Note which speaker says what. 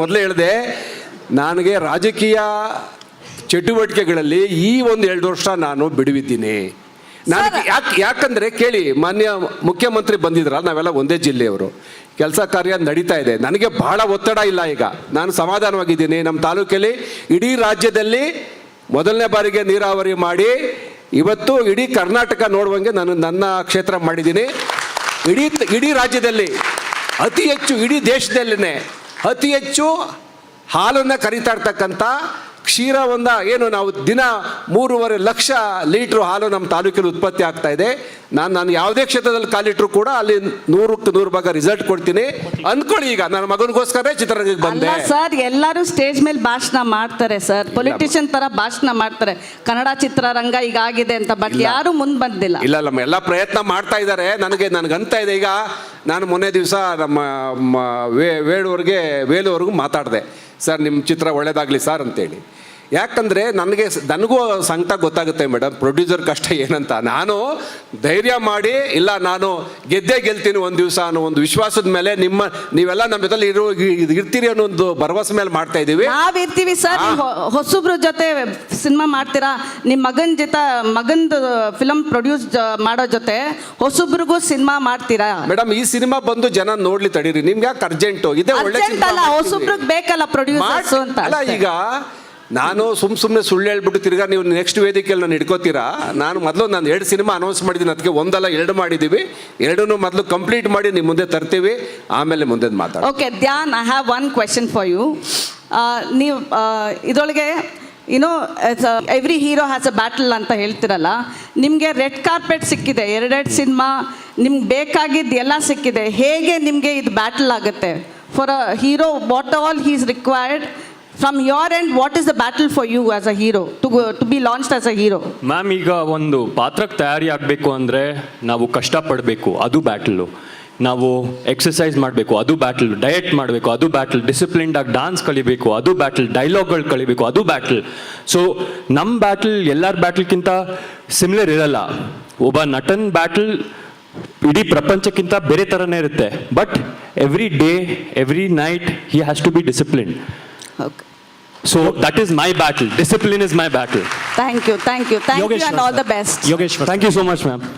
Speaker 1: ಮೊದಲೇ ಹೇಳಿದೆ, ನನಗೆ ರಾಜಕೀಯ ಚಟುವಟಿಕೆಗಳಲ್ಲಿ ಈ 1-2 ವರ್ಷ ನಾನು ಬಿಡುವಿದ್ದೀನಿ. ನಾನು ಯಾಕಂದರೆ ಕೇಳಿ, ಮಾನ್ಯ ಮುಖ್ಯಮಂತ್ರಿ ಬಂದಿದ್ರಲ್ಲ, ನಾವೆಲ್ಲ ಒಂದೇ ಜಿಲ್ಲೆಯವರು, ಕೆಲಸ ಕಾರ್ಯ ನಡೀತಾ ಇದೆ. ನನಗೆ ಬಹಳ ಒತ್ತಡ ಇಲ್ಲ. ಈಗ ನಾನು ಸಮಾಧಾನವಾಗಿದ್ದೀನಿ. ನಮ್ಮ ತಾಲೂಕಲ್ಲಿ ಇಡೀ ರಾಜ್ಯದಲ್ಲಿ ಮೊದಲನೇ ಬಾರಿಗೆ ನೀರಾವರಿ ಮಾಡಿ ಇವತ್ತು ಇಡೀ ಕರ್ನಾಟಕ ನೋಡುವಂಗೆ ನಾನು ನನ್ನ ಕ್ಷೇತ್ರ ಮಾಡಿದ್ದೀನಿ. ಇಡೀ ರಾಜ್ಯದಲ್ಲಿ ಅತಿ ಹೆಚ್ಚು, ಇಡೀ ದೇಶದಲ್ಲೇ ಅತಿ ಹೆಚ್ಚು ಹಾಲನ್ನು ಕರಿತಾ ಇರ್ತಕ್ಕಂಥ ಕ್ಷೀರವನ್ನು ಏನು ನಾವು ದಿನ 3.5 ಲಕ್ಷ ಲೀಟ್ರ್ ಹಾಲು ನಮ್ಮ ತಾಲೂಕಲ್ಲಿ ಉತ್ಪತ್ತಿ ಆಗ್ತಾ ಇದೆ. ನಾನು ಯಾವುದೇ ಕ್ಷೇತ್ರದಲ್ಲಿ ಕಾಲಿಟ್ಟರು ಕೂಡ ಅಲ್ಲಿ 100ಕ್ಕೆ 100 ಭಾಗ ರಿಸಲ್ಟ್ ಕೊಡ್ತೀನಿ ಅಂದ್ಕೊಳ್ಳಿ. ಈಗ ನನ್ನ ಮಗನಿಗೋಸ್ಕರ ಚಿತ್ರರಂಗಕ್ಕೆ ಬಂದೆ.
Speaker 2: ಸರ್, ಎಲ್ಲರೂ ಸ್ಟೇಜ್ ಮೇಲೆ ಭಾಷಣ ಮಾಡ್ತಾರೆ ಸರ್, ಪೊಲಿಟಿಷಿಯನ್ ತರ ಭಾಷಣ ಮಾಡ್ತಾರೆ, ಕನ್ನಡ ಚಿತ್ರರಂಗ ಈಗ ಆಗಿದೆ ಅಂತ. ಬಟ್ ಯಾರು ಮುಂದೆ ಬಂದಿಲ್ಲ. ಇಲ್ಲ,
Speaker 1: ಎಲ್ಲ ಪ್ರಯತ್ನ ಮಾಡ್ತಾ ಇದ್ದಾರೆ. ನನಗಂತ ಇದೆ. ಈಗ ನಾನು ಮೊನ್ನೆ ದಿವಸ ನಮ್ಮ ವೇಲುವರೆಗೂ ಮಾತಾಡಿದೆ. ಸರ್, ನಿಮ್ಮ ಚಿತ್ರ ಒಳ್ಳೇದಾಗಲಿ ಸರ್ ಅಂತೇಳಿ. ಯಾಕಂದರೆ ನನಗೂ ಸಂಕಟ ಗೊತ್ತಾಗುತ್ತೆ ಮೇಡಮ್, ಪ್ರೊಡ್ಯೂಸರ್ ಕಷ್ಟ ಏನಂತ. ನಾನು ಧೈರ್ಯ ಮಾಡಿ, ಇಲ್ಲ ನಾನು ಗೆಲ್ತೀನಿ ಒಂದು ದಿವಸ ಅನ್ನೋ ಒಂದು ವಿಶ್ವಾಸದ ಮೇಲೆ ನೀವೆಲ್ಲ ನಮ್ಮ ಜೊತೆ ಇರ್ತೀರಿ ಅನ್ನೋ ಒಂದು ಭರವಸೆ ಮೇಲೆ ಮಾಡ್ತಾ ಇದ್ದೀವಿ.
Speaker 2: ನಾವಿರ್ತೀವಿ ಸರ್. ಹೊಸಬ್ರ ಜೊತೆ ಸಿನಿಮಾ ಮಾಡ್ತೀರಾ, ನಿಮ್ಮ ಮಗಂದು ಫಿಲಮ್ ಪ್ರೊಡ್ಯೂಸ್ ಮಾಡೋ ಜೊತೆ ಹೊಸಬ್ರಿಗೂ ಸಿನಿಮಾ ಮಾಡ್ತೀರಾ
Speaker 1: ಮೇಡಮ್? ಈ ಸಿನಿಮಾ ಬಂದು ಜನ ನೋಡ್ಲಿ, ತಡೀರಿ. ನಿಮ್ಗೆ ಯಾಕೆ ಅರ್ಜೆಂಟು? ಇದೇ ಒಳ್ಳೆ
Speaker 2: ಹೊಸಬ್ರಿಗೆ ಬೇಕಲ್ಲ ಪ್ರೊಡ್ಯೂಸರ್ಸ್ ಅಂತ.
Speaker 1: ಅಲ್ಲ, ಈಗ ನಾನು ಸುಮ್ಮನೆ ಸುಳ್ಳು ಹೇಳ್ಬಿಟ್ಟು ತಿರ್ಗಾ ನೀವು ನೆಕ್ಸ್ಟ್ ವೇದಿಕೆಯಲ್ಲಿ ನಾನು ಹಿಡ್ಕೋತೀರಾ? ನಾನು 2 ಸಿನಿಮಾ ಅನೌನ್ಸ್ ಮಾಡಿದ್ದೀನಿ. ಅದಕ್ಕೆ 1 ಅಲ್ಲ 2 ಮಾಡಿದ್ದೀವಿ. 2 ಮೊದಲು ಕಂಪ್ಲೀಟ್ ಮಾಡಿ ನಿಮ್ಮ ಮುಂದೆ ತರ್ತೀವಿ, ಆಮೇಲೆ ಮುಂದೆ ಮಾತಾಡಿ.
Speaker 2: Okay Dhyan, I have 1 question for you. ನೀವು ಇದರೊಳಗೆ every hero has a battle ಅಂತ ಹೇಳ್ತಿರಲ್ಲ. ನಿಮಗೆ ರೆಡ್ ಕಾರ್ಪೆಟ್ ಸಿಕ್ಕಿದೆ, 2 ಸಿನಿಮಾ, ನಿಮ್ಗೆ ಬೇಕಾಗಿದ್ದು ಎಲ್ಲ ಸಿಕ್ಕಿದೆ. ಹೇಗೆ ನಿಮಗೆ ಇದು ಬ್ಯಾಟಲ್ ಆಗುತ್ತೆ? For a hero, what all he is required from your end? What is the battle for you as a hero to be launched as a hero?
Speaker 3: Ma'am, ಈಗ ಒಂದು ಪಾತ್ರಕ್ಕೆ ತಯಾರಿ ಆಗಬೇಕು ಅಂದರೆ ನಾವು ಕಷ್ಟಪಡಬೇಕು, ಅದು ಬ್ಯಾಟಲ್ಲು. ನಾವು ಎಕ್ಸಸೈಸ್ ಮಾಡಬೇಕು, ಅದು ಬ್ಯಾಟಲ್. ಡಯಟ್ ಮಾಡಬೇಕು, ಅದು ಬ್ಯಾಟಲ್. ಡಿಸಿಪ್ಲಿನ್ಡಾಗಿ ಡಾನ್ಸ್ ಕಲಿಬೇಕು, ಅದು ಬ್ಯಾಟಲ್. ಡೈಲಾಗ್ಗಳು ಕಲಿಬೇಕು, ಅದು ಬ್ಯಾಟಲ್. ಸೊ ನಮ್ಮ ಬ್ಯಾಟಲ್ ಎಲ್ಲರ ಬ್ಯಾಟಲ್ಗಿಂತ ಸಿಮಿಲರ್ ಇರಲ್ಲ. ಒಬ್ಬ ನಟನ್ ಬ್ಯಾಟಲ್ ಇಡೀ ಪ್ರಪಂಚಕ್ಕಿಂತ ಬೇರೆ ಥರನೇ ಇರುತ್ತೆ. But every day, every night he has to be discipline.
Speaker 2: Okay.
Speaker 3: So that is my battle. Discipline is my battle.
Speaker 2: Thank you and all the best.
Speaker 3: Yogeshwar. Thank you so much, ma'am.